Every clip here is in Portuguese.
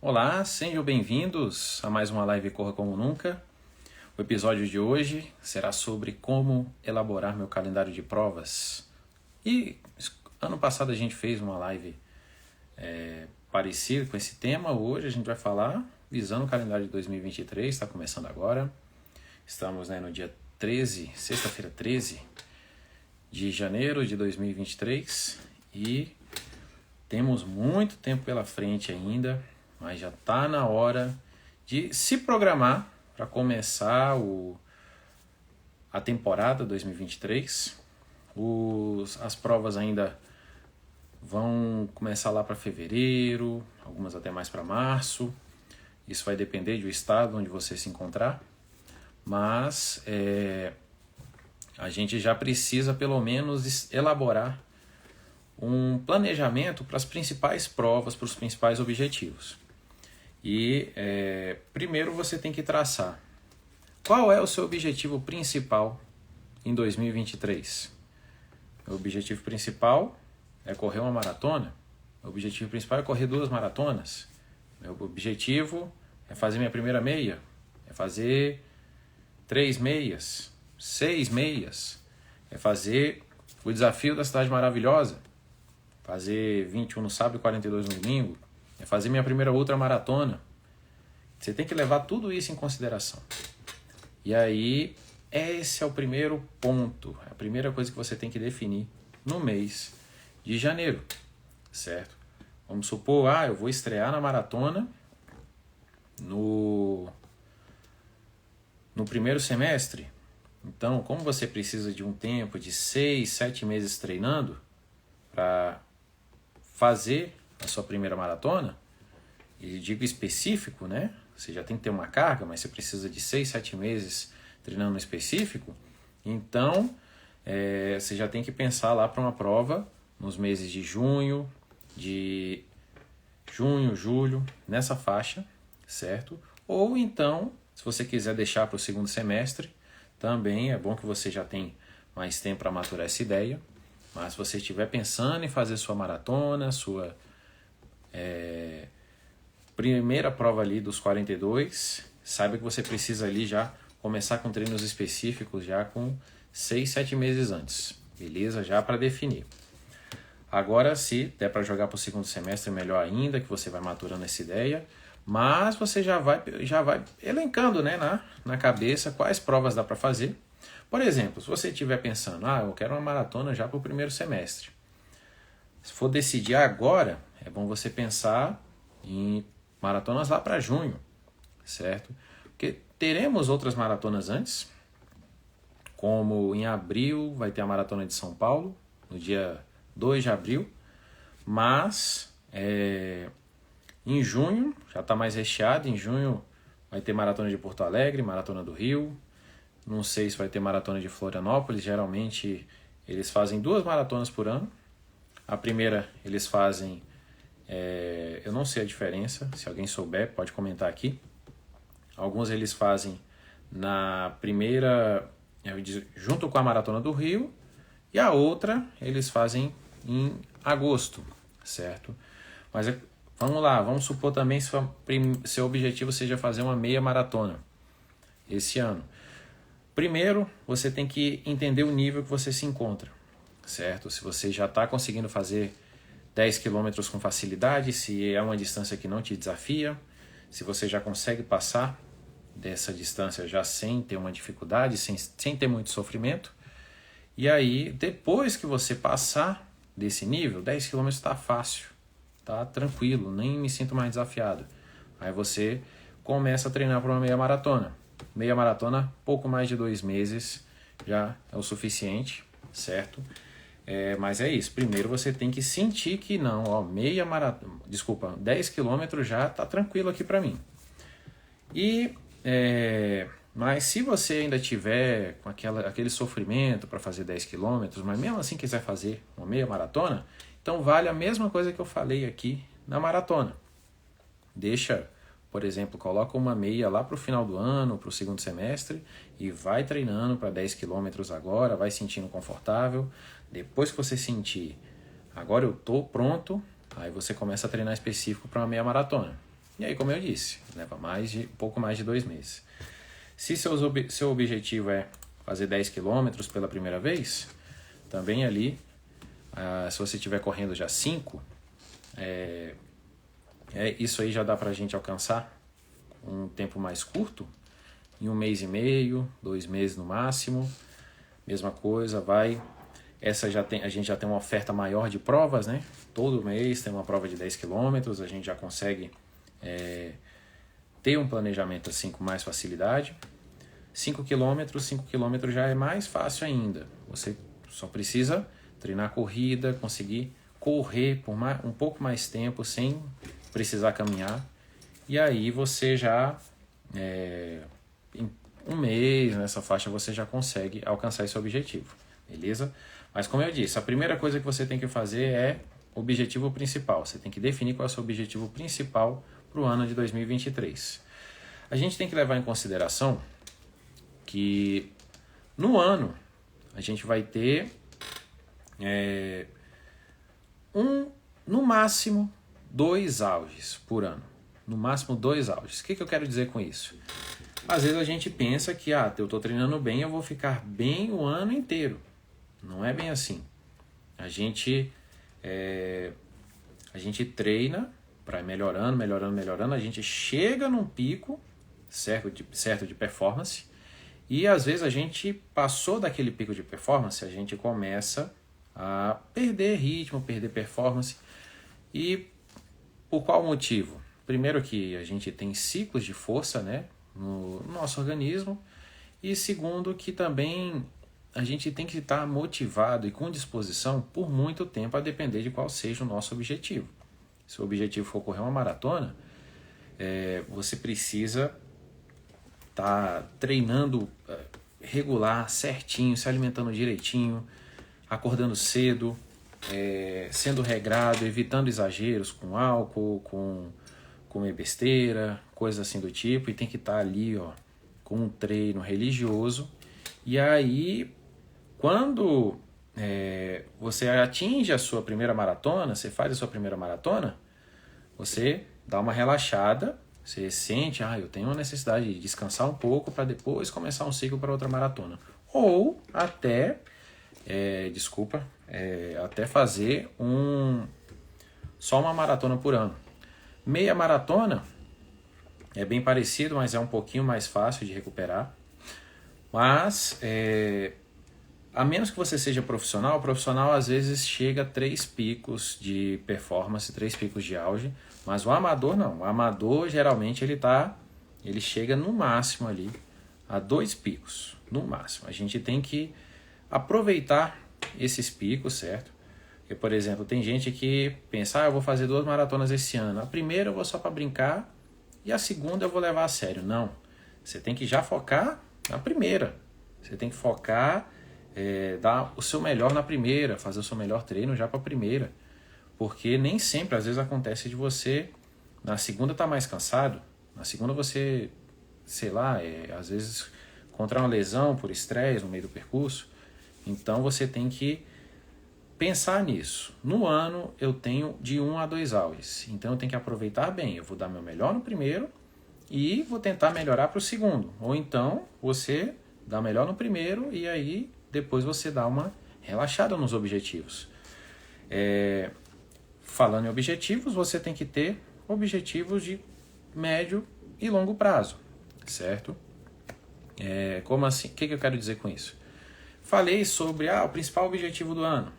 Olá, sejam bem-vindos a mais uma live Corra Como Nunca. O episódio de hoje será sobre como elaborar meu calendário de provas. E ano passado a gente fez uma live parecida com esse tema. Hoje a gente vai falar visando o calendário de 2023, está começando agora. Estamos no dia 13, sexta-feira 13 de janeiro de 2023 e temos muito tempo pela frente ainda, mas já está na hora de se programar para começar a temporada 2023. As provas ainda vão começar lá para fevereiro, algumas até mais para março. Isso vai depender do estado onde você se encontrar, mas a gente já precisa pelo menos elaborar um planejamento para as principais provas, para os principais objetivos. E primeiro você tem que traçar qual é o seu objetivo principal em 2023. O objetivo principal é correr uma maratona. O objetivo principal é correr 2 maratonas. Meu objetivo é fazer minha primeira meia, é fazer 3 meias, 6 meias, é fazer o desafio da Cidade Maravilhosa, fazer 21 no sábado e 42 no domingo, é fazer minha primeira ultramaratona. Você tem que levar tudo isso em consideração. E aí, esse é o primeiro ponto, a primeira coisa que você tem que definir no mês de janeiro, certo? Vamos supor, eu vou estrear na maratona no primeiro semestre. Então, como você precisa de um tempo de 6, 7 meses treinando para fazer a sua primeira maratona, e digo específico, né? Você já tem que ter uma carga, mas você precisa de 6, 7 meses treinando no específico. Então, você já tem que pensar lá para uma prova nos meses de junho, julho, nessa faixa, certo? Ou então, se você quiser deixar para o segundo semestre, também é bom que você já tem mais tempo para maturar essa ideia. Mas se você estiver pensando em fazer sua maratona, sua primeira prova ali dos 42, saiba que você precisa ali já começar com treinos específicos já com 6, 7 meses antes, beleza? Já para definir. Agora, se der para jogar para o segundo semestre, melhor ainda, que você vai maturando essa ideia, mas você já vai elencando, né, na cabeça quais provas dá para fazer. Por exemplo, se você estiver pensando, eu quero uma maratona já para o primeiro semestre. Se for decidir agora, é bom você pensar em maratonas lá para junho, certo? Porque teremos outras maratonas antes, como em abril vai ter a Maratona de São Paulo, no dia 2 de abril, mas em junho já está mais recheado, em junho vai ter Maratona de Porto Alegre, Maratona do Rio, não sei se vai ter Maratona de Florianópolis, geralmente eles fazem 2 maratonas por ano. A primeira eles fazem, eu não sei a diferença, se alguém souber pode comentar aqui. Alguns eles fazem na primeira, junto com a Maratona do Rio, e a outra eles fazem em agosto, certo? Mas vamos lá, vamos supor também se seu objetivo seja fazer uma meia maratona esse ano. Primeiro, você tem que entender o nível que você se encontra, certo? Se você já está conseguindo fazer 10 km com facilidade, se é uma distância que não te desafia, se você já consegue passar dessa distância já sem ter uma dificuldade, sem ter muito sofrimento. E aí, depois que você passar desse nível, 10 km está fácil, tá tranquilo, nem me sinto mais desafiado. Aí você começa a treinar para uma meia maratona. Meia maratona, pouco mais de 2 meses já é o suficiente, certo? Mas é isso, primeiro você tem que sentir que não, meia maratona, 10 km já tá tranquilo aqui para mim. Mas se você ainda tiver com aquele sofrimento para fazer 10 km, mas mesmo assim quiser fazer uma meia maratona, então vale a mesma coisa que eu falei aqui na maratona. Por exemplo, coloca uma meia lá para o final do ano, para o segundo semestre, e vai treinando para 10 km agora, vai sentindo confortável. Depois que você sentir, agora eu estou pronto, aí você começa a treinar específico para uma meia maratona. E aí, como eu disse, leva um pouco mais de 2 meses. Se seu objetivo é fazer 10 quilômetros pela primeira vez, também ali, se você estiver correndo já 5, isso aí já dá pra gente alcançar um tempo mais curto, em 1 mês e meio, 2 meses no máximo. Mesma coisa, a gente já tem uma oferta maior de provas, né? Todo mês tem uma prova de 10 quilômetros, a gente já consegue ter um planejamento assim com mais facilidade. 5 quilômetros já é mais fácil ainda. Você só precisa treinar a corrida, conseguir correr por um pouco mais tempo sem precisar caminhar. E aí você já, em 1 mês, nessa faixa, você já consegue alcançar esse objetivo. Beleza? Mas como eu disse, a primeira coisa que você tem que fazer é o objetivo principal. Você tem que definir qual é o seu objetivo principal para o ano de 2023. A gente tem que levar em consideração que no ano a gente vai ter no máximo 2 auges por ano. No máximo 2 auges. O que eu quero dizer com isso? Às vezes a gente pensa que eu estou treinando bem, eu vou ficar bem o ano inteiro. Não é bem assim. A gente treina para melhorando. A gente chega num pico certo de performance. E às vezes a gente passou daquele pico de performance, a gente começa a perder ritmo, perder performance. E por qual motivo? Primeiro que a gente tem ciclos de força, né, no nosso organismo. E segundo que também a gente tem que estar motivado e com disposição por muito tempo, a depender de qual seja o nosso objetivo. Se o objetivo for correr uma maratona, você precisa estar treinando regular, certinho, se alimentando direitinho, acordando cedo, sendo regrado, evitando exageros com álcool, com comer besteira, coisas assim do tipo, e tem que estar ali com um treino religioso. E aí, quando você atinge a sua primeira maratona, você faz a sua primeira maratona, você dá uma relaxada, você sente, eu tenho uma necessidade de descansar um pouco para depois começar um ciclo para outra maratona. Ou até, até fazer só uma maratona por ano. Meia maratona é bem parecido, mas é um pouquinho mais fácil de recuperar. Mas, a menos que você seja profissional, o profissional às vezes chega a 3 picos de performance, 3 picos de auge, mas o amador não. O amador geralmente ele chega no máximo ali a 2 picos, no máximo. A gente tem que aproveitar esses picos, certo? Porque, por exemplo, tem gente que pensa, eu vou fazer 2 maratonas esse ano. A primeira eu vou só para brincar e a segunda eu vou levar a sério. Não, você tem que já focar na primeira. Você tem que focar, dar o seu melhor na primeira, fazer o seu melhor treino já para a primeira. Porque nem sempre, às vezes acontece de você, na segunda tá mais cansado, na segunda você, sei lá, às vezes encontrar uma lesão por estresse no meio do percurso. Então você tem que pensar nisso. No ano eu tenho de 1 a 2 auges, então eu tenho que aproveitar bem. Eu vou dar meu melhor no primeiro e vou tentar melhorar para o segundo. Ou então você dá melhor no primeiro e aí depois você dá uma relaxada nos objetivos. Falando em objetivos, você tem que ter objetivos de médio e longo prazo, certo? Como assim? O que eu quero dizer com isso? Falei sobre o principal objetivo do ano: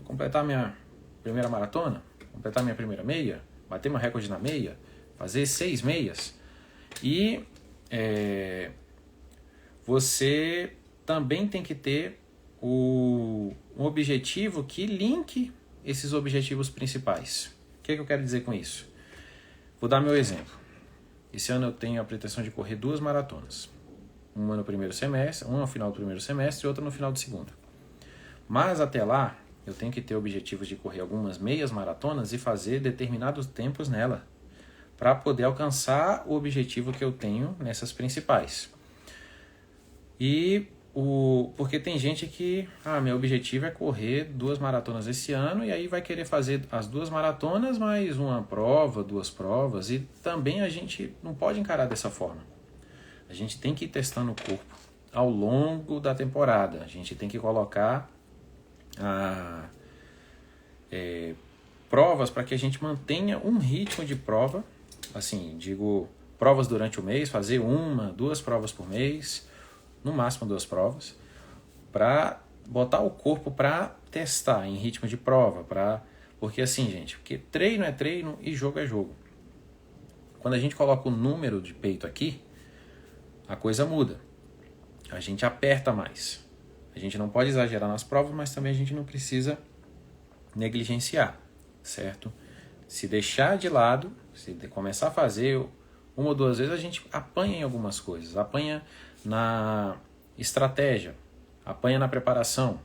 completar minha primeira maratona, completar minha primeira meia, bater meu recorde na meia, fazer 6 meias. E você também tem que ter um objetivo que linke esses objetivos principais. O que eu quero dizer com isso? Vou dar meu exemplo. Esse ano eu tenho a pretensão de correr 2 maratonas. Uma no primeiro semestre, uma no final do primeiro semestre e outra no final do segundo. Mas até lá, eu tenho que ter objetivos de correr algumas meias maratonas e fazer determinados tempos nela, para poder alcançar o objetivo que eu tenho nessas principais. E Porque tem gente que, meu objetivo é correr 2 maratonas esse ano, e aí vai querer fazer as 2 maratonas mais uma prova, 2 provas, e também a gente não pode encarar dessa forma. A gente tem que ir testando o corpo ao longo da temporada. A gente tem que colocar provas para que a gente mantenha um ritmo de prova, assim, digo, provas durante o mês, fazer 1, 2 provas por mês, no máximo 2 provas, para botar o corpo para testar em ritmo de prova, porque assim, gente, porque treino é treino e jogo é jogo. Quando a gente coloca o número de peito aqui, a coisa muda. A gente aperta mais. A gente não pode exagerar nas provas, mas também a gente não precisa negligenciar, certo? Se deixar de lado, se começar a fazer 1 ou 2 vezes, a gente apanha em algumas coisas. Apanha na estratégia, apanha na preparação.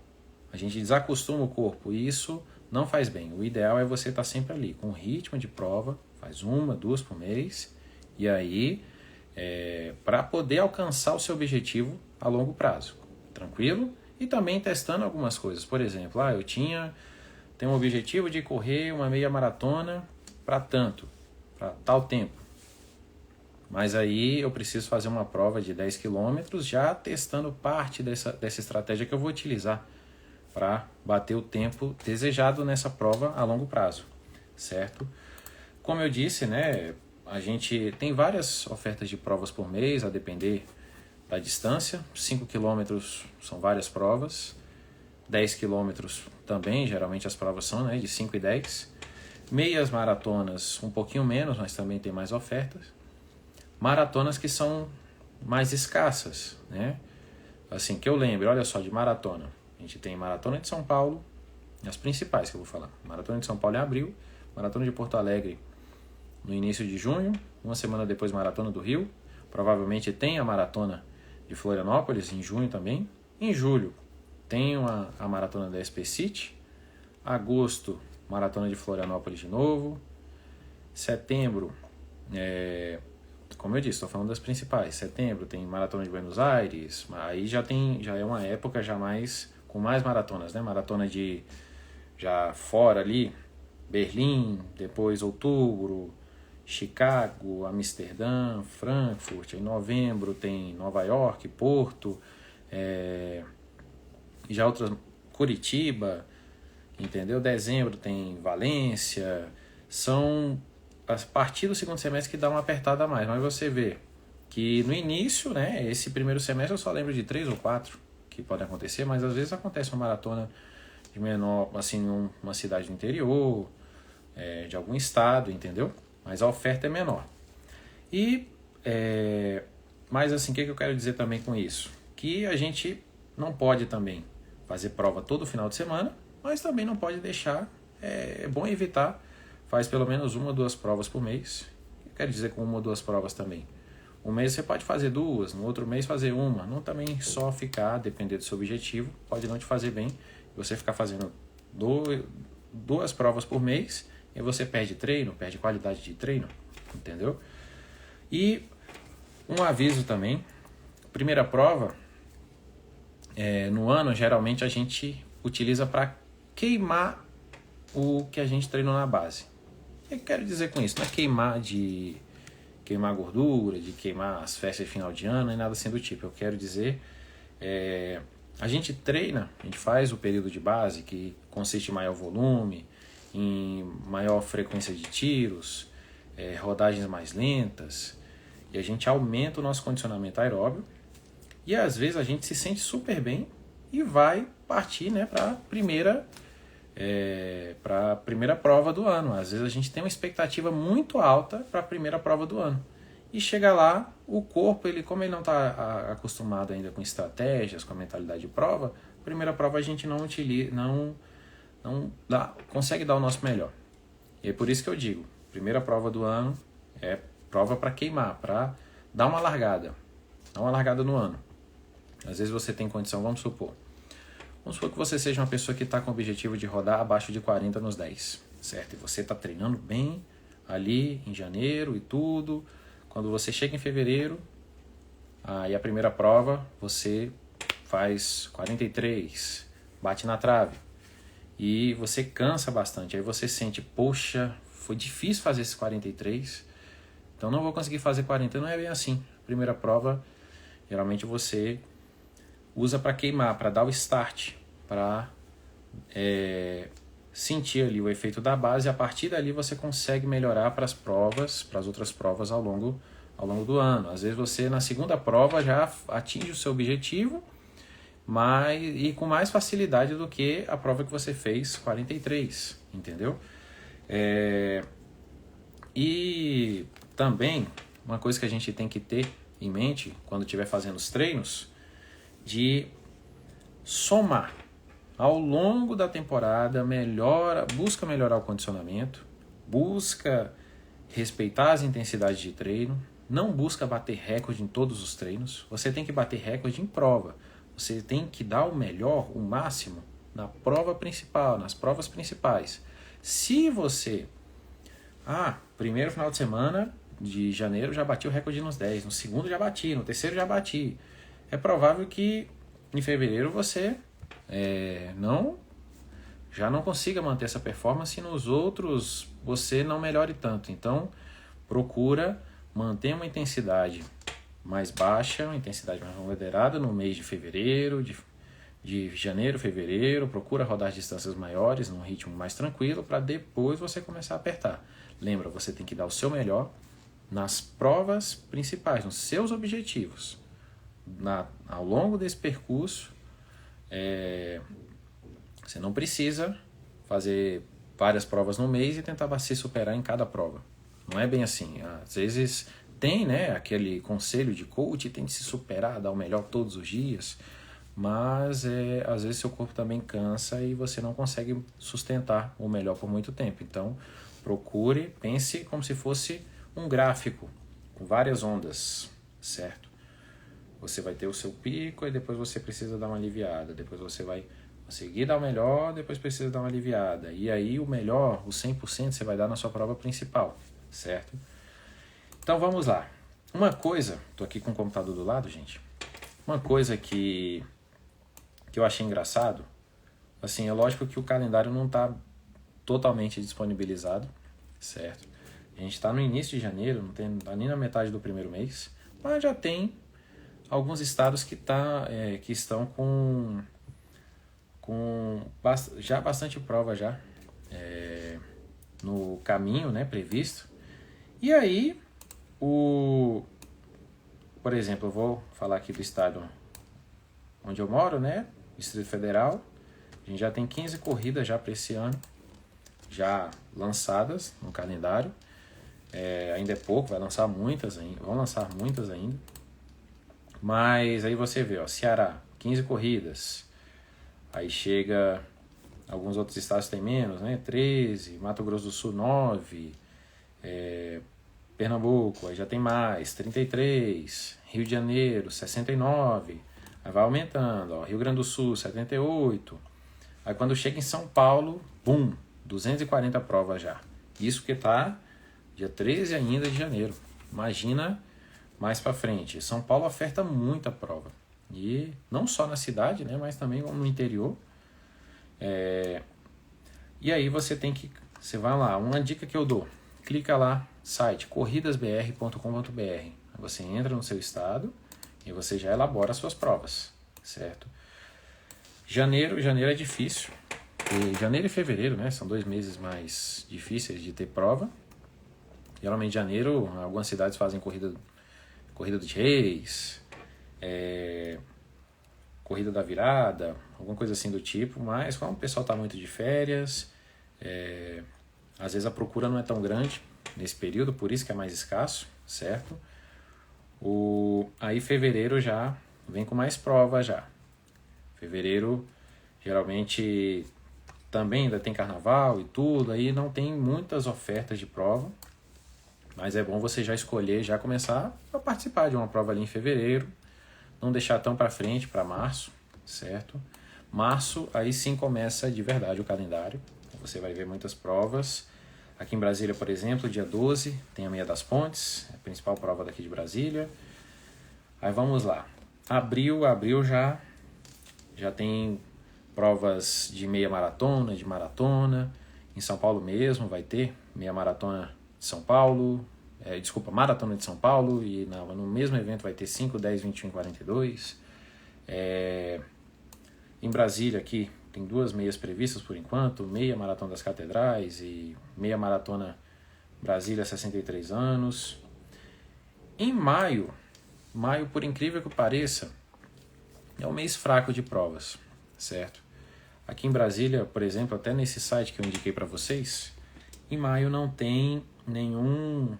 A gente desacostuma o corpo e isso não faz bem. O ideal é você estar sempre ali, com ritmo de prova, faz 1, 2 por mês, e aí para poder alcançar o seu objetivo a longo prazo, tranquilo? E também testando algumas coisas. Por exemplo, eu tenho um objetivo de correr uma meia maratona para tal tempo. Mas aí eu preciso fazer uma prova de 10 km, já testando parte dessa estratégia que eu vou utilizar para bater o tempo desejado nessa prova a longo prazo, certo? Como eu disse, né, a gente tem várias ofertas de provas por mês, a depender da distância. 5 km são várias provas, 10 km também, geralmente as provas são, né, de 5 e 10. Meias maratonas um pouquinho menos, mas também tem mais ofertas. Maratonas que são mais escassas, né? Assim, que eu lembro, olha só, de maratona. A gente tem Maratona de São Paulo, as principais que eu vou falar. Maratona de São Paulo em abril, Maratona de Porto Alegre no início de junho, uma semana depois Maratona do Rio. Provavelmente tem a Maratona de Florianópolis em junho também. Em julho tem a Maratona da SP City. Agosto, Maratona de Florianópolis de novo. Setembro, como eu disse, estou falando das principais. Setembro tem Maratona de Buenos Aires. Aí já é uma época já com mais maratonas, né? Maratona de já fora ali, Berlim, depois outubro, Chicago, Amsterdã, Frankfurt. Em novembro tem Nova York, Porto, já outras, Curitiba, entendeu? Dezembro tem Valência. São a partir do segundo semestre que dá uma apertada a mais, mas você vê que no início, né, esse primeiro semestre eu só lembro de 3 ou 4 que podem acontecer, mas às vezes acontece uma maratona de menor, assim, uma cidade do interior, de algum estado, entendeu? Mas a oferta é menor. Mas assim, o que eu quero dizer também com isso? Que a gente não pode também fazer prova todo final de semana, mas também não pode deixar, é bom evitar, faz pelo menos 1 ou 2 provas por mês. Eu quero dizer com 1 ou 2 provas também. Um mês você pode fazer 2, no outro mês fazer 1, não também só ficar, depender do seu objetivo, pode não te fazer bem, você ficar fazendo 2 provas por mês, e você perde treino, perde qualidade de treino, entendeu? E um aviso também, primeira prova, no ano, geralmente a gente utiliza para queimar o que a gente treinou na base. O que eu quero dizer com isso? Não é queimar gordura, de queimar as festas de final de ano, nem nada assim do tipo. Eu quero dizer, a gente treina, a gente faz o período de base, que consiste em maior volume, em maior frequência de tiros, rodagens mais lentas, e a gente aumenta o nosso condicionamento aeróbio, e às vezes a gente se sente super bem e vai partir, né, para a primeira prova do ano. Às vezes a gente tem uma expectativa muito alta para a primeira prova do ano. E chega lá, o corpo, como ele não está acostumado ainda com estratégias, com a mentalidade de prova, a primeira prova a gente não consegue dar o nosso melhor. E é por isso que eu digo, primeira prova do ano é prova para queimar, para dar uma largada no ano. Às vezes você tem condição, vamos supor que você seja uma pessoa que está com o objetivo de rodar abaixo de 40 nos 10, certo? E você está treinando bem ali em janeiro e tudo. Quando você chega em fevereiro, aí a primeira prova, você faz 43, bate na trave e você cansa bastante. Aí você sente, poxa, foi difícil fazer esses 43, então não vou conseguir fazer 40. Não é bem assim. A primeira prova, geralmente você usa para queimar, para dar o start, para sentir ali o efeito da base. A partir dali você consegue melhorar para as provas, para as outras provas ao longo do ano. Às vezes você na segunda prova já atinge o seu objetivo, e com mais facilidade do que a prova que você fez 43, entendeu? E também uma coisa que a gente tem que ter em mente quando estiver fazendo os treinos, de somar ao longo da temporada, busca melhorar o condicionamento, busca respeitar as intensidades de treino, não busca bater recorde em todos os treinos. Você tem que bater recorde em prova. Você tem que dar o melhor, o máximo, na prova principal, nas provas principais. Se você, primeiro final de semana de janeiro já bati o recorde nos 10, no segundo já bati, no terceiro já bati, é provável que em fevereiro você já não consiga manter essa performance, e nos outros você não melhore tanto. Então procura manter uma intensidade mais baixa, uma intensidade mais moderada no mês de fevereiro, de janeiro, fevereiro. Procura rodar distâncias maiores num ritmo mais tranquilo, para depois você começar a apertar. Lembra, você tem que dar o seu melhor nas provas principais, nos seus objetivos. Ao longo desse percurso, você não precisa fazer várias provas no mês e tentar se superar em cada prova. Não é bem assim. Às vezes tem, né, aquele conselho de coach, tem que se superar, dar o melhor todos os dias, mas às vezes seu corpo também cansa e você não consegue sustentar o melhor por muito tempo. Então pense como se fosse um gráfico com várias ondas, certo? Você vai ter o seu pico e depois você precisa dar uma aliviada, depois você vai conseguir dar o melhor, depois precisa dar uma aliviada, e aí o melhor, o 100%, você vai dar na sua prova principal, certo? Então vamos lá. Uma coisa, tô aqui com o computador do lado, gente. Uma coisa que eu achei engraçado, assim, é lógico que o calendário não está totalmente disponibilizado, certo? A gente está no início de janeiro, não está nem na metade do primeiro mês, mas já tem alguns estados que estão com já bastante prova já no caminho, né, previsto. E aí, por exemplo, eu vou falar aqui do estado onde eu moro, né, Distrito Federal. A gente já tem 15 corridas já para esse ano, já lançadas no calendário. Ainda é pouco, vão lançar muitas ainda. Mas aí você vê, Ceará, 15 corridas. Aí chega, alguns outros estados têm menos, né? 13, Mato Grosso do Sul 9, Pernambuco, aí já tem mais, 33, Rio de Janeiro 69, aí vai aumentando, Rio Grande do Sul 78, aí quando chega em São Paulo, 240 provas já. Isso que tá dia 13 ainda de janeiro. Imagina mais para frente. São Paulo oferta muita prova. E não só na cidade, né, mas também no interior. E aí você vai lá, uma dica que eu dou, clica lá, site corridasbr.com.br. Você entra no seu estado e você já elabora as suas provas, certo? Janeiro é difícil. Janeiro e fevereiro, né, são 2 meses mais difíceis de ter prova. Geralmente em janeiro, algumas cidades fazem corrida dos reis, corrida da virada, alguma coisa assim do tipo, mas como o pessoal está muito de férias, às vezes a procura não é tão grande nesse período, por isso que é mais escasso, certo? Aí fevereiro já vem com mais prova já. Fevereiro geralmente também ainda tem carnaval e tudo, aí não tem muitas ofertas de prova, mas é bom você já escolher, já começar a participar de uma prova ali em fevereiro, não deixar tão para frente, para março, certo? Março, aí sim começa de verdade o calendário, você vai ver muitas provas. Aqui em Brasília, por exemplo, dia 12, tem a Meia das Pontes, a principal prova daqui de Brasília. Aí vamos lá, abril já já tem provas de meia maratona, de maratona. Em São Paulo mesmo vai ter meia maratona de São Paulo, maratona de São Paulo, e no mesmo evento vai ter 5, 10, 21 e 42. Em Brasília aqui tem 2 meias previstas por enquanto, meia maratona das Catedrais e meia maratona Brasília 63 anos. Em maio, por incrível que pareça, é um mês fraco de provas, certo? Aqui em Brasília, por exemplo, até nesse site que eu indiquei para vocês, em maio não tem nenhuma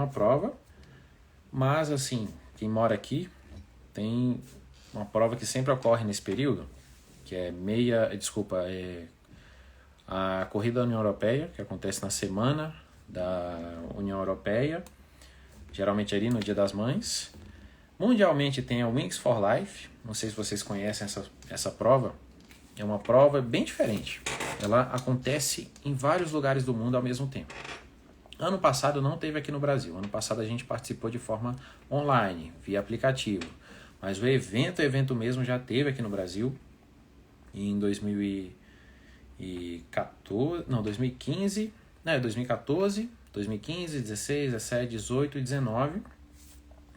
prova, mas assim, quem mora aqui tem uma prova que sempre ocorre nesse período, que é a Corrida da União Europeia, que acontece na semana da União Europeia, geralmente ali no Dia das Mães. Mundialmente tem a Wings for Life, não sei se vocês conhecem essa prova. É uma prova bem diferente. Ela acontece em vários lugares do mundo ao mesmo tempo. Ano passado não teve aqui no Brasil. Ano passado a gente participou de forma online, via aplicativo. Mas o evento mesmo já teve aqui no Brasil em 2015, 2015, 16, 17, 18 e 19.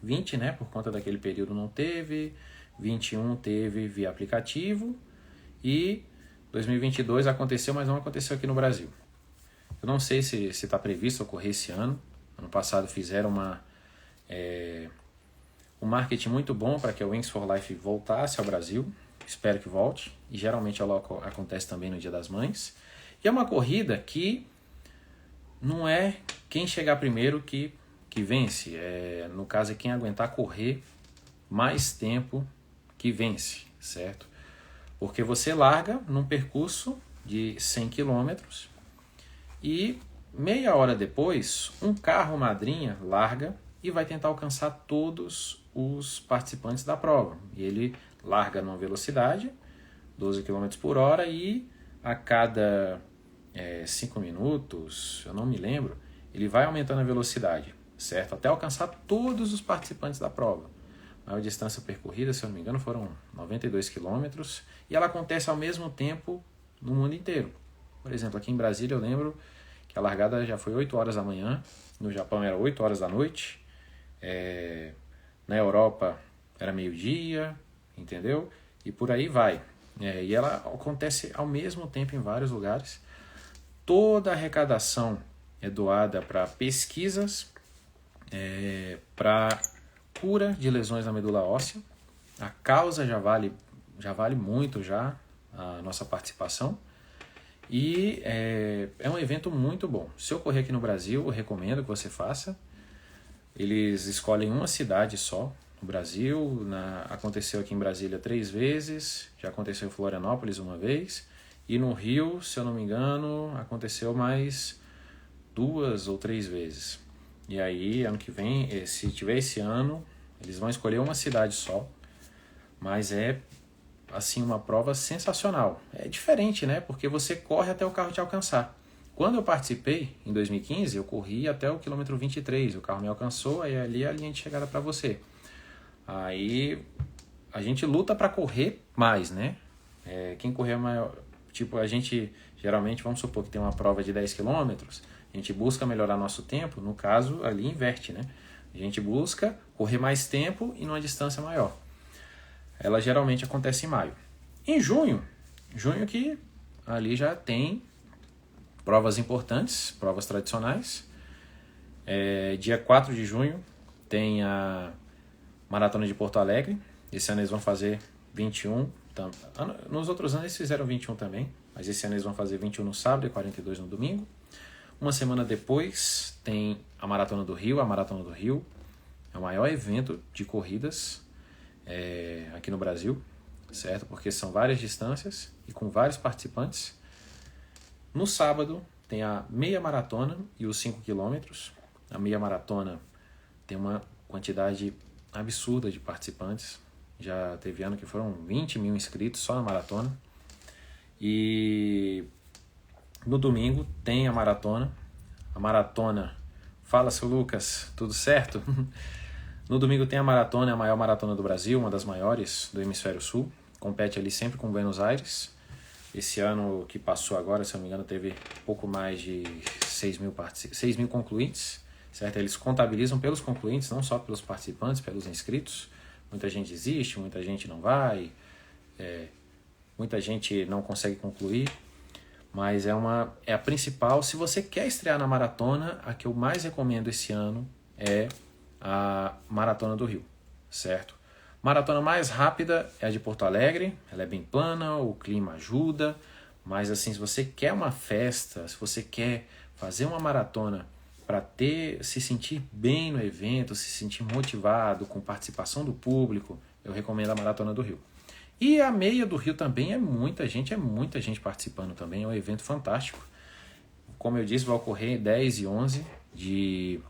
20, né, por conta daquele período não teve. 21 teve via aplicativo. E 2022 aconteceu, mas não aconteceu aqui no Brasil. Eu não sei se está previsto ocorrer esse ano. Ano passado fizeram um marketing muito bom para que a Wings for Life voltasse ao Brasil. Espero que volte. E geralmente ela acontece também no Dia das Mães. E é uma corrida que não é quem chegar primeiro que vence. No caso, é quem aguentar correr mais tempo que vence, certo? Porque você larga num percurso de 100 km e meia hora depois, um carro madrinha larga e vai tentar alcançar todos os participantes da prova. E ele larga numa velocidade, 12 km por hora, e a cada 5 minutos, eu não me lembro, ele vai aumentando a velocidade, certo? Até alcançar todos os participantes da prova. A maior distância percorrida, se eu não me engano, foram 92 quilômetros, e ela acontece ao mesmo tempo no mundo inteiro. Por exemplo, aqui em Brasília eu lembro que a largada já foi 8 horas da manhã, no Japão era 8 horas da noite, na Europa era meio-dia, entendeu? E por aí vai. E ela acontece ao mesmo tempo em vários lugares. Toda a arrecadação é doada para pesquisas, para cura de lesões na medula óssea. A causa já vale muito já a nossa participação. E é um evento muito bom. Se ocorrer aqui no Brasil, eu recomendo que você faça. Eles escolhem uma cidade só no Brasil. Aconteceu aqui em Brasília 3 vezes, já aconteceu em Florianópolis uma vez, e no Rio, se eu não me engano, aconteceu mais 2 ou 3 vezes. E aí, ano que vem, se tiver esse ano, eles vão escolher uma cidade só, mas é assim uma prova sensacional. É diferente, né? Porque você corre até o carro te alcançar. Quando eu participei, em 2015, eu corri até o quilômetro 23, o carro me alcançou, aí ali é a linha de chegada para você. Aí a gente luta para correr mais, né? Quem correr maior, tipo, a gente geralmente, vamos supor que tem uma prova de 10 quilômetros, a gente busca melhorar nosso tempo, no caso ali inverte, né? A gente busca correr mais tempo e numa distância maior. Ela geralmente acontece em maio. Em junho que ali já tem provas importantes, provas tradicionais. Dia 4 de junho tem a Maratona de Porto Alegre. Esse ano eles vão fazer 21. Nos outros anos eles fizeram 21 também, mas esse ano eles vão fazer 21 no sábado e 42 no domingo. Uma semana depois tem a Maratona do Rio. A Maratona do Rio é o maior evento de corridas aqui no Brasil, certo? Porque são várias distâncias e com vários participantes. No sábado tem a meia maratona e os 5 quilômetros. A meia maratona tem uma quantidade absurda de participantes. Já teve ano que foram 20 mil inscritos só na maratona. E no domingo tem a maratona. A maratona... Fala, seu Lucas, tudo certo? No domingo tem a maratona, a maior maratona do Brasil, uma das maiores do Hemisfério Sul. compete ali sempre com Buenos Aires. Esse ano que passou agora, se eu não me engano, teve pouco mais de 6 mil concluintes, certo? Eles contabilizam pelos concluintes, não só pelos participantes, pelos inscritos. Muita gente desiste, muita gente não vai, muita gente não consegue concluir, mas é a principal. Se você quer estrear na maratona, a que eu mais recomendo esse ano é a Maratona do Rio, certo? Maratona mais rápida é a de Porto Alegre, ela é bem plana, o clima ajuda, mas assim, se você quer uma festa, se você quer fazer uma maratona para se sentir bem no evento, se sentir motivado com participação do público, eu recomendo a Maratona do Rio. E a meia do Rio também é muita gente participando também, é um evento fantástico. Como eu disse, vai ocorrer 10 e 11 de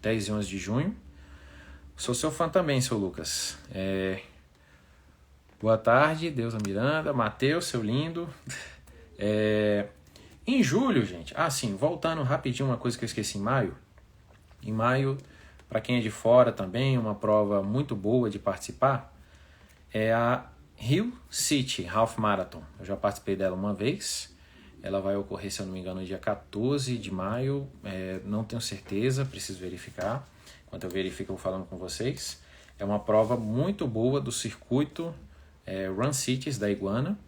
10 e 11 de junho. Sou seu fã também, seu Lucas. Boa tarde, Deusa Miranda, Matheus, seu lindo. Em julho, gente, sim, voltando rapidinho, uma coisa que eu esqueci em maio. Em maio, para quem é de fora também, uma prova muito boa de participar é a Rio City Half Marathon. Eu já participei dela uma vez. Ela vai ocorrer, se eu não me engano, no dia 14 de maio. Não tenho certeza, preciso verificar. Enquanto eu verifico, eu vou falando com vocês. É uma prova muito boa do circuito Run Cities da Iguana.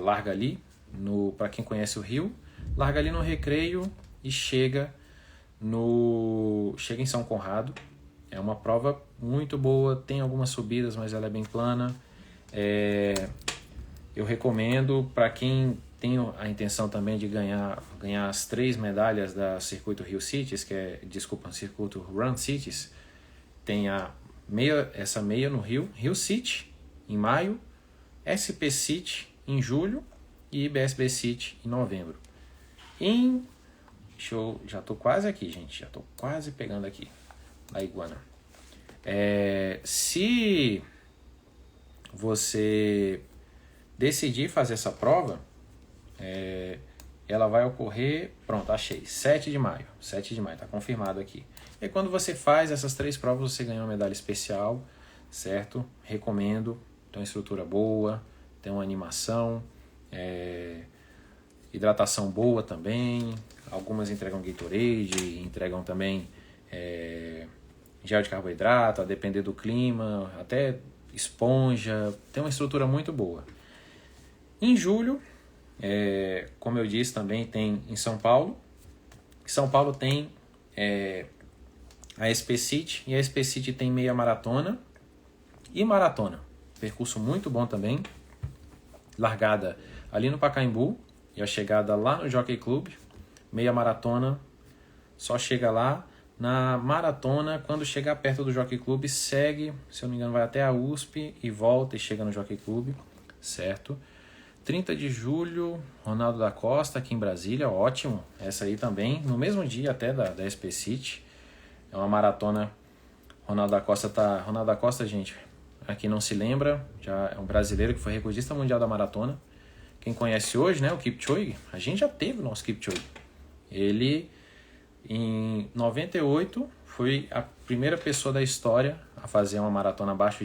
Larga ali, para quem conhece o Rio, larga ali no Recreio e chega em São Conrado. É uma prova muito boa, tem algumas subidas, mas ela é bem plana. Eu recomendo para quem tem a intenção também de ganhar as 3 medalhas da Circuito Rio Cities, Circuito Run Cities. Tem essa meia no Rio City em maio, SP City em julho e IBSB City em novembro. Já estou quase aqui, gente, já estou quase pegando aqui a Iguana. Se você decidir fazer essa prova, ela vai ocorrer, pronto, achei, 7 de maio, está confirmado aqui. E quando você faz essas 3 provas, você ganha uma medalha especial, certo? Recomendo, tem uma estrutura boa, tem uma animação, hidratação boa também, algumas entregam Gatorade, entregam também gel de carboidrato, a depender do clima, até esponja, tem uma estrutura muito boa. Em julho, como eu disse, também tem em São Paulo. Em São Paulo tem a SP City, e a SP City tem meia maratona e maratona. Percurso muito bom também. Largada ali no Pacaembu e a chegada lá no Jockey Club. Meia maratona, só chega lá. Na maratona, quando chegar perto do Jockey Club, segue, se eu não me engano, vai até a USP e volta e chega no Jockey Club, certo? 30 de julho, Ronaldo da Costa, aqui em Brasília, ótimo. Essa aí também, no mesmo dia até da SP City. É uma maratona. Ronaldo da Costa, gente, aqui não se lembra, já é um brasileiro que foi recordista mundial da maratona. Quem conhece hoje, né, o Kipchoge, a gente já teve o nosso Kipchoge. Ele, em 98, foi a primeira pessoa da história a fazer uma maratona abaixo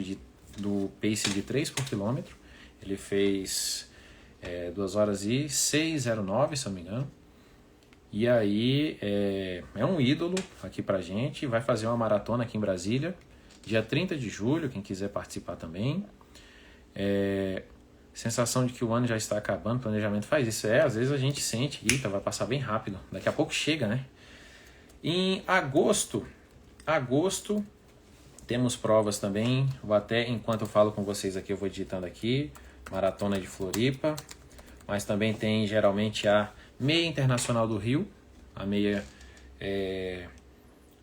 do pace de 3 por quilômetro. Ele fez 2 horas e 6:09, se eu não me engano. E aí é um ídolo aqui pra gente. Vai fazer uma maratona aqui em Brasília, dia 30 de julho, quem quiser participar também. Sensação de que o ano já está acabando, o planejamento faz isso. Às vezes a gente sente, vai passar bem rápido. Daqui a pouco chega, né? Em agosto temos provas também. Enquanto eu falo com vocês aqui, eu vou digitando aqui. Maratona de Floripa. Mas também tem geralmente a Meia Internacional do Rio. A meia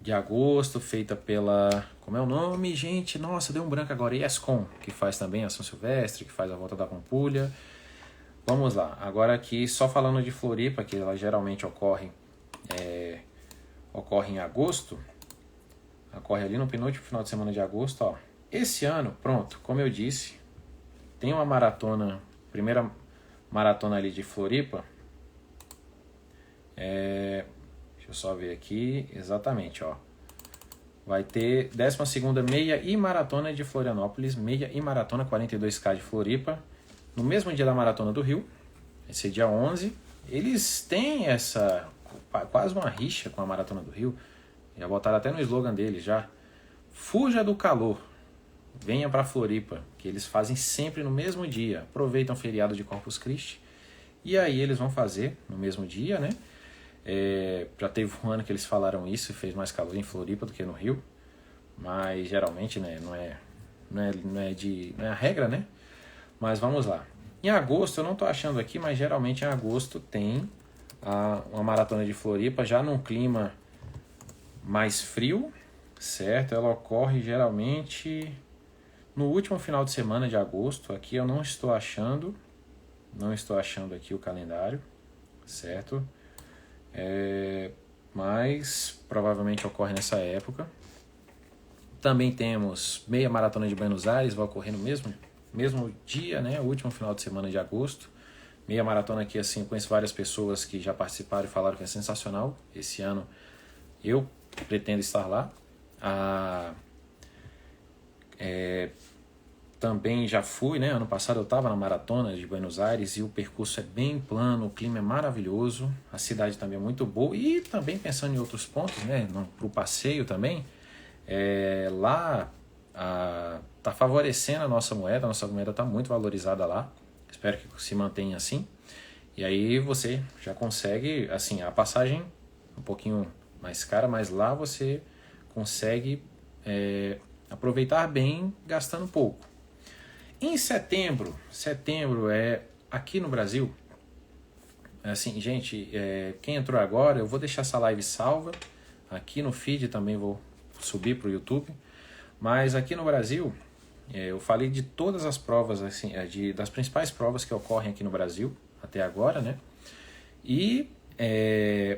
de agosto, feita pela... Como é o nome, gente? Nossa, deu um branco agora. ESCOM, que faz também a São Silvestre, que faz a Volta da Pampulha. Vamos lá. Agora aqui, só falando de Floripa, que ela geralmente ocorre em agosto. Ocorre ali no penúltimo final de semana de agosto. Ó. Esse ano, pronto, como eu disse, tem uma maratona, primeira maratona ali de Floripa. Deixa eu só ver aqui, exatamente, ó. vai ter 12ª meia e maratona de Florianópolis, meia e maratona 42K de Floripa, no mesmo dia da maratona do Rio, esse é dia 11. Eles têm essa quase uma rixa com a maratona do Rio, já botaram até no slogan deles já, fuja do calor, venha para Floripa, que eles fazem sempre no mesmo dia, aproveitam o feriado de Corpus Christi, e aí eles vão fazer no mesmo dia, né? Já teve um ano que eles falaram isso, fez mais calor em Floripa do que no Rio, mas geralmente, né, não é a regra, né? Mas vamos lá. Em agosto, eu não estou achando aqui, mas geralmente em agosto tem uma maratona de Floripa, já num clima mais frio, certo? Ela ocorre geralmente no último final de semana de agosto. Aqui eu não estou achando aqui o calendário, certo? Mas provavelmente ocorre nessa época. Também temos meia maratona de Buenos Aires, vai ocorrer no mesmo dia, né? O último final de semana de agosto. Meia maratona aqui, assim, eu conheço várias pessoas que já participaram e falaram que é sensacional. Esse ano eu pretendo estar lá. Também já fui, né? Ano passado eu estava na maratona de Buenos Aires e o percurso é bem plano, o clima é maravilhoso, a cidade também é muito boa e também pensando em outros pontos, né? Para o passeio também, lá está favorecendo a nossa moeda está muito valorizada lá, espero que se mantenha assim. E aí você já consegue, assim, a passagem um pouquinho mais cara, mas lá você consegue aproveitar bem gastando pouco. Em setembro é aqui no Brasil, assim, gente, quem entrou agora, eu vou deixar essa live salva, aqui no feed também vou subir para o YouTube, mas aqui no Brasil, eu falei de todas as provas, assim, das principais provas que ocorrem aqui no Brasil, até agora, né?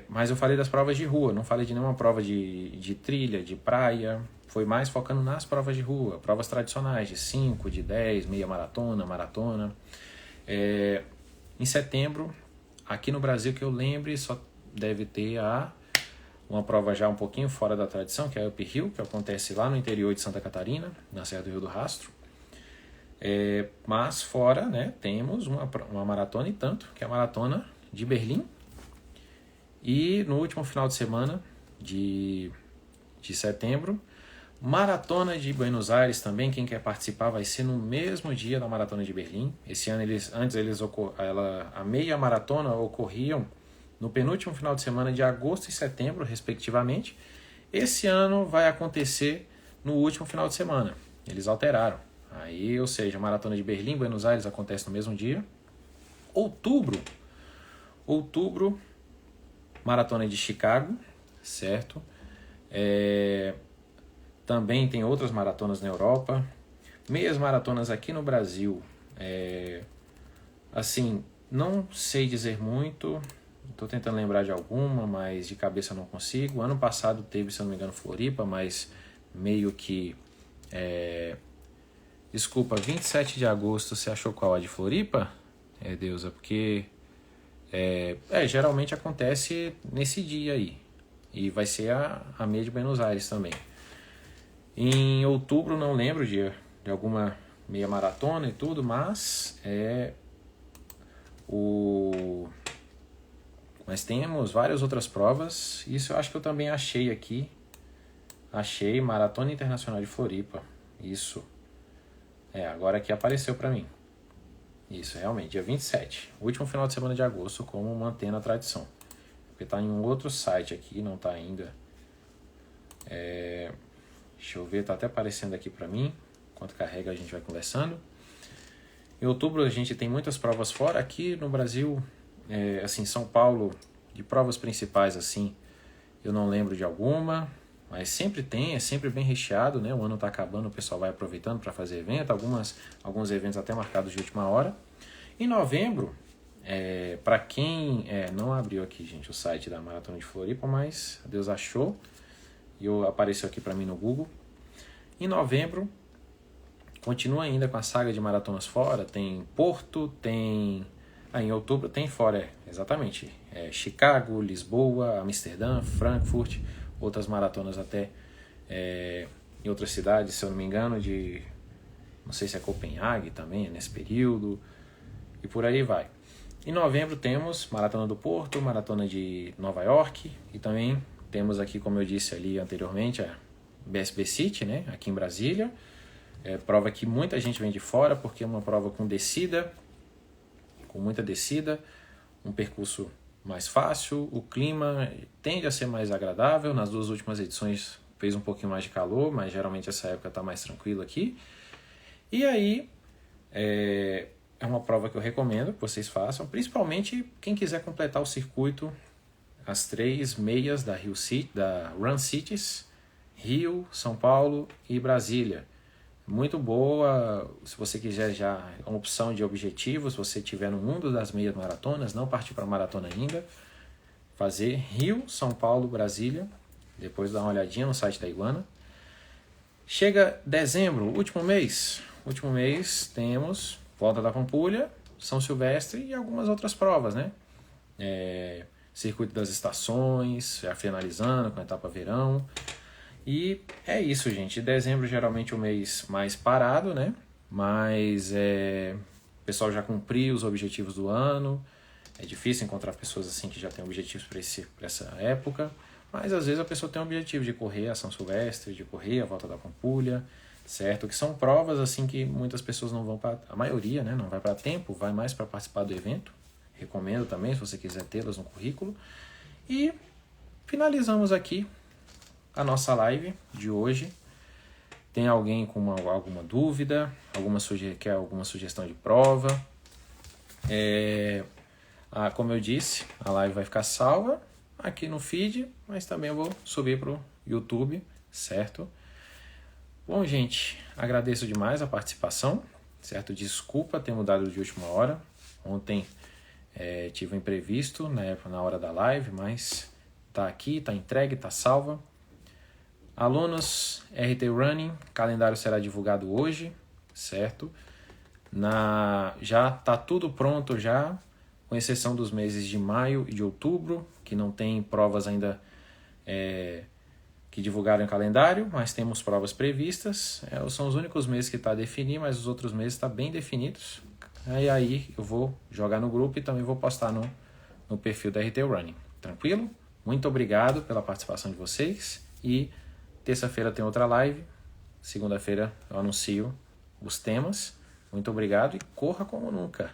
Mas eu falei das provas de rua, não falei de nenhuma prova de trilha, de praia, foi mais focando nas provas de rua, provas tradicionais de 5, de 10, meia maratona, maratona. Em setembro, aqui no Brasil que eu lembre, só deve ter uma prova já um pouquinho fora da tradição, que é a Up Hill, que acontece lá no interior de Santa Catarina, na Serra do Rio do Rastro. Mas fora, né, temos uma maratona e tanto, que é a maratona de Berlim. E no último final de semana de setembro, maratona de Buenos Aires também. Quem quer participar vai ser no mesmo dia da maratona de Berlim. Esse ano a meia maratona ocorriam no penúltimo final de semana de agosto e setembro, respectivamente. Esse ano vai acontecer no último final de semana. Eles alteraram. Aí, ou seja, a maratona de Berlim, Buenos Aires acontece no mesmo dia. Outubro, maratona de Chicago, certo? Também tem outras maratonas na Europa. Meias maratonas aqui no Brasil. Assim, não sei dizer muito. Estou tentando lembrar de alguma, mas de cabeça não consigo. Ano passado teve, se eu não me engano, Floripa, mas meio que... Desculpa, 27 de agosto, você achou qual? A de Floripa? Deusa, porque... geralmente acontece nesse dia aí. E vai ser a meia de Buenos Aires também. Em outubro, não lembro de alguma meia maratona e tudo, mas mas temos várias outras provas. Isso eu acho que eu também achei aqui. Achei Maratona Internacional de Floripa. Isso. Agora aqui apareceu para mim. Isso, realmente, dia 27. Último final de semana de agosto, como mantendo a tradição. Porque está em um outro site aqui, não está ainda. Deixa eu ver, está até aparecendo aqui para mim. Enquanto carrega a gente vai conversando. Em outubro a gente tem muitas provas fora. Aqui no Brasil, assim, São Paulo, de provas principais, assim, eu não lembro de alguma. Mas sempre tem, é sempre bem recheado, né? O ano está acabando, o pessoal vai aproveitando para fazer evento. Alguns eventos até marcados de última hora. Em novembro, para quem não abriu aqui, gente, o site da Maratona de Floripa, mas Deus achou e apareceu aqui para mim no Google. Em novembro, continua ainda com a saga de maratonas fora. Tem Porto, tem... em outubro tem fora, exatamente. Chicago, Lisboa, Amsterdã, Frankfurt, outras maratonas até em outras cidades, se eu não me engano, não sei se é Copenhague também, é nesse período, e por aí vai. Em novembro temos Maratona do Porto, Maratona de Nova York, e também temos aqui, como eu disse ali anteriormente, a BSB City, né, aqui em Brasília. Prova que muita gente vem de fora, porque é uma prova com muita descida, um percurso mais fácil, o clima tende a ser mais agradável. Nas 2 últimas edições fez um pouquinho mais de calor, mas geralmente essa época está mais tranquilo aqui. E aí é uma prova que eu recomendo que vocês façam, principalmente quem quiser completar o circuito, as 3 meias da Run Cities, Rio, São Paulo e Brasília. Muito boa, se você quiser já uma opção de objetivos, se você estiver no mundo das meias maratonas, não partir para maratona ainda, fazer Rio, São Paulo, Brasília, depois dá uma olhadinha no site da Iguana. Chega dezembro, último mês temos Volta da Pampulha, São Silvestre e algumas outras provas, né? Circuito das Estações, já finalizando com a etapa verão. E é isso, gente. Dezembro geralmente é o mês mais parado, né? Mas o pessoal já cumpriu os objetivos do ano. É difícil encontrar pessoas assim que já têm objetivos para essa época. Mas às vezes a pessoa tem o objetivo de correr a São Silvestre, de correr a Volta da Pampulha, certo? Que são provas assim que muitas pessoas não vão para... A maioria, né? Não vai para tempo, vai mais para participar do evento. Recomendo também, se você quiser tê-las no currículo. E finalizamos aqui a nossa live de hoje. Tem alguém com alguma dúvida, quer alguma sugestão de prova? Como eu disse, a live vai ficar salva aqui no feed, mas também eu vou subir para o YouTube, certo? Bom, gente, agradeço demais a participação, certo? Desculpa ter mudado de última hora. Ontem tive um imprevisto na hora da live, mas tá aqui, tá entregue, tá salva. Alunos RT Running, calendário será divulgado hoje, certo? Já está tudo pronto já, com exceção dos meses de maio e de outubro, que não tem provas ainda que divulgaram em calendário, mas temos provas previstas. São os únicos meses que está a definir, mas os outros meses estão bem definidos. Aí eu vou jogar no grupo e também vou postar no perfil da RT Running. Tranquilo? Muito obrigado pela participação de vocês e terça-feira tem outra live, segunda-feira eu anuncio os temas. Muito obrigado e corra como nunca!